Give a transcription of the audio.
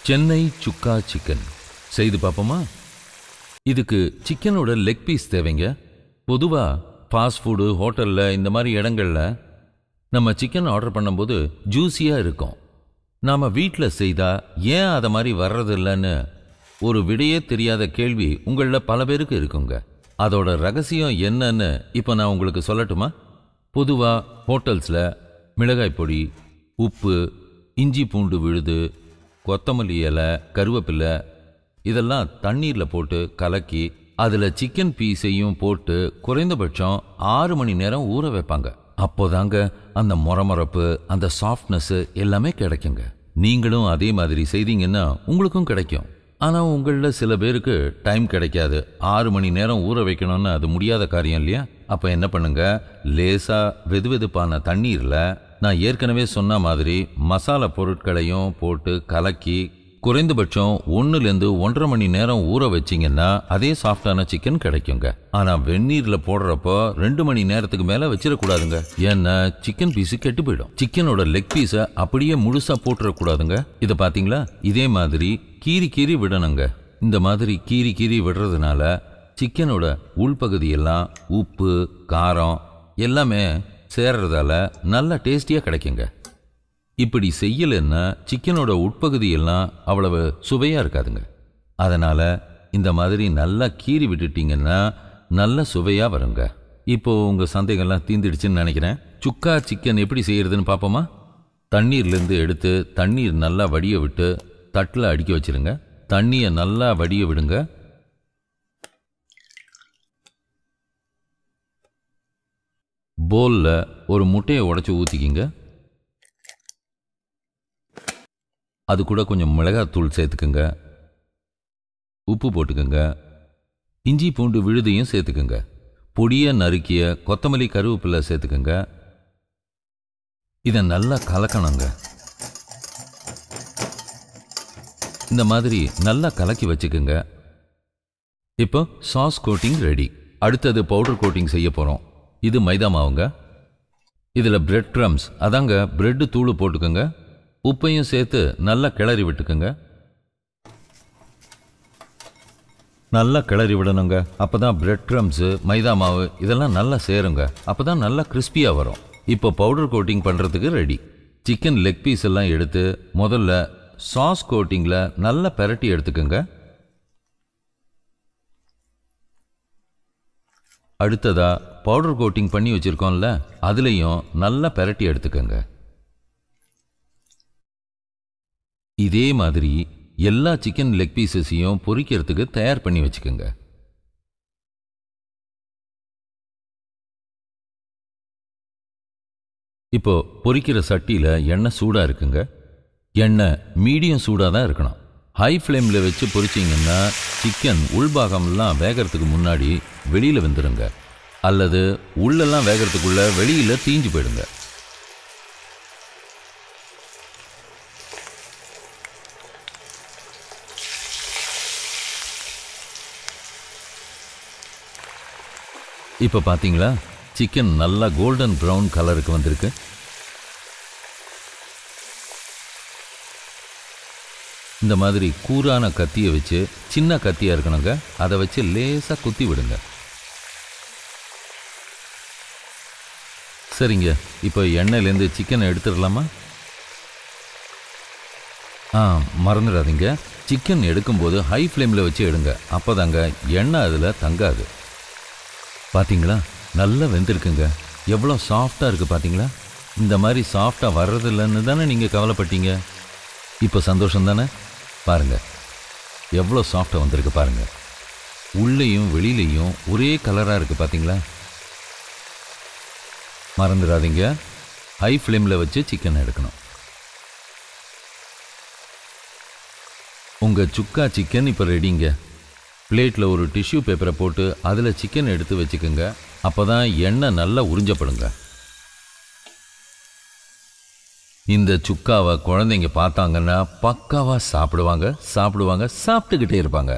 சென்னை சுக்கா chicken செய்து பார்ப்போமா? இதுக்கு சிக்கனோட லெக் பீஸ் தேவைங்க. பொதுவாக ஃபாஸ்ட் ஃபுட்டு ஹோட்டலில் இந்த மாதிரி இடங்களில் நம்ம சிக்கன் ஆர்டர் பண்ணும்போது ஜூஸியாக இருக்கும். நாம் வீட்டில் செய்தால் ஏன் அதை மாதிரி வர்றதில்லைன்னு ஒரு விடையே தெரியாத கேள்வி உங்களில் பல பேருக்கு இருக்குங்க. அதோட ரகசியம் என்னன்னு இப்போ நான் உங்களுக்கு சொல்லட்டுமா? பொதுவாக ஹோட்டல்ஸில் மிளகாய் பொடி, உப்பு, இஞ்சி பூண்டு விழுது, கொத்தமல்லி இலை, கருவேப்பிலை இதெல்லாம் தண்ணீரில் போட்டு கலக்கி அதில் சிக்கன் பீஸையும் போட்டு குறைந்தபட்சம் 6 மணி நேரம் ஊற வைப்பாங்க. அப்போதாங்க அந்த மொரமொரப்பு, அந்த சாஃப்ட்னஸ்ஸு எல்லாமே கிடைக்குங்க. நீங்களும் அதே மாதிரி செய்தீங்கன்னா உங்களுக்கும் கிடைக்கும். ஆனால் உங்களில் சில பேருக்கு டைம் கிடைக்காது. 6 மணி நேரம் ஊற வைக்கணும்னு அது முடியாத காரியம் இல்லையா? அப்போ என்ன பண்ணுங்க, லேசாக வெதுவெதுப்பான தண்ணீரில் நான் ஏற்கனவே சொன்ன மாதிரி மசாலா பொருட்களையும் போட்டு கலக்கி குறைந்தபட்சம் 1லேருந்து 1.5 மணி நேரம் ஊற வச்சிங்கன்னா அதே சாஃப்டான சிக்கன் கிடைக்குங்க. ஆனால் வெந்நீரில் போடுறப்போ 2 மணி நேரத்துக்கு மேலே வச்சிடக்கூடாதுங்க. ஏன்னா சிக்கன் பீஸு கெட்டு போயிடும். சிக்கனோட லெக் பீஸை அப்படியே முழுசாக போட்டுறக்கூடாதுங்க. இதை பார்த்தீங்களா? இதே மாதிரி கீறி கீறி விடணுங்க. இந்த மாதிரி கீறி கீறி விடுறதுனால சிக்கனோட உள்பகுதியெல்லாம் உப்பு, காரம் எல்லாமே சேர்றதால நல்லா டேஸ்டியாக கிடைக்குங்க. இப்படி செய்யலைன்னா சிக்கனோட உட்பகுதியெல்லாம் அவ்வளவு சுவையாக இருக்காதுங்க. அதனால் இந்த மாதிரி நல்லா கீறி விட்டுட்டிங்கன்னா நல்ல சுவையாக வருங்க. இப்போது உங்கள் சந்தேகம்லாம் தீர்ந்துடுச்சுன்னு நினைக்கிறேன். சுக்கா சிக்கன் எப்படி செய்கிறதுன்னு பார்ப்போமா? தண்ணீர்லேருந்து எடுத்து தண்ணீர் நல்லா வடிய விட்டு தட்டில் அடுக்கி வச்சுருங்க. தண்ணியை நல்லா வடிய விடுங்க. போலில் ஒரு முட்டையை உடைச்சி ஊற்றிக்கிங்க. அது கூட கொஞ்சம் மிளகாத்தூள் சேர்த்துக்குங்க. உப்பு போட்டுக்குங்க. இஞ்சி பூண்டு விழுதையும் சேர்த்துக்குங்க. பொடியை நறுக்கிய கொத்தமல்லி, கருவேப்பிலை சேர்த்துக்குங்க. இதை நல்லா கலக்கணுங்க. இந்த மாதிரி நல்லா கலக்கி வச்சுக்குங்க. இப்போ சாஸ் கோட்டிங் ரெடி. அடுத்தது பவுடர் கோட்டிங் செய்ய போகிறோம். இது மைதா மாவுங்க. இதில் பிரெட் க்ரம்ஸ், அதாங்க பிரெட்டு தூள் போட்டுக்கோங்க. உப்பையும் சேர்த்து நல்லா கிளறி விட்டுக்குங்க. நல்லா கிளறி விடணுங்க. அப்போ தான் பிரெட் க்ரம்ஸு, மைதா மாவு இதெல்லாம் நல்லா சேருங்க. அப்போ தான் நல்லா கிறிஸ்பியாக வரும். இப்போ பவுடர் கோட்டிங் பண்ணுறதுக்கு ரெடி. சிக்கன் லெக் பீஸ் எல்லாம் எடுத்து முதல்ல சாஸ் கோட்டிங்கில் நல்லா பெரட்டி எடுத்துக்கோங்க. அடுத்ததா பவுடர் கோட்டிங் பண்ணி வச்சுருக்கோம்ல, அதுலேயும் நல்லா பெரட்டி எடுத்துக்கோங்க. இதே மாதிரி எல்லா சிக்கன் லெக் பீசஸையும் பொரிக்கிறதுக்கு தயார் பண்ணி வச்சுக்கோங்க. இப்போ பொரிக்கிற சட்டியில் எண்ணெய் சூடாக இருக்குங்க. எண்ணெய் மீடியம் சூடாக தான் இருக்கணும். ஹை ஃப்ளேமில் வச்சு பொரிச்சிங்கன்னா சிக்கன் உள்பாகம்லாம் வேகிறதுக்கு முன்னாடி வெளியில் வெந்துடுங்க. அல்லது உள்ளெல்லாம் வேகிறதுக்குள்ள வெளியில் தீஞ்சு போயிடுங்க. இப்போ பார்த்தீங்களா, சிக்கன் நல்லா கோல்டன் ப்ரௌன் கலருக்கு வந்திருக்கு. இந்த மாதிரி கூரான கத்தியை வச்சு, சின்ன கத்தியாக இருக்கணுங்க, அதை வச்சு லேசாக குத்தி விடுங்க. சரிங்க, இப்போ எண்ணெயிலேருந்து சிக்கனை எடுத்துடலாமா? மறந்துடாதீங்க, சிக்கன் எடுக்கும்போது ஹை ஃப்ளேமில் வச்சு எடுங்க. அப்போ தாங்க எண்ணெய் அதில் தங்காது. பார்த்தீங்களா, நல்லா வெந்திருக்குங்க. எவ்வளோ சாஃப்டாக இருக்குது பார்த்தீங்களா? இந்த மாதிரி சாஃப்டாக வர்றதில்லைன்னு தானே நீங்கள் கவலைப்பட்டீங்க. இப்போ சந்தோஷம் தானே? பாருங்கள் எவ்வளோ சாஃப்டாக வந்திருக்கு பாருங்கள். உள்ளேயும் வெளியிலையும் ஒரே கலராக இருக்குது பார்த்தீங்களா? மறந்துடாதீங்க, ஹை ஃப்ளேமில் வச்சு சிக்கன் எடுக்கணும். உங்கள் சுக்கா சிக்கன் இப்போ ரெடிங்க. பிளேட்டில் ஒரு டிஷ்யூ பேப்பரை போட்டு அதில் சிக்கன் எடுத்து வச்சுக்கோங்க. அப்போ தான் எண்ணெய் நல்லா உறிஞ்சப்படுங்க. இந்த சுக்காவை குழந்தைங்க பார்த்தாங்கன்னா பக்காவாக சாப்பிடுவாங்க, சாப்பிட்டுக்கிட்டே இருப்பாங்க.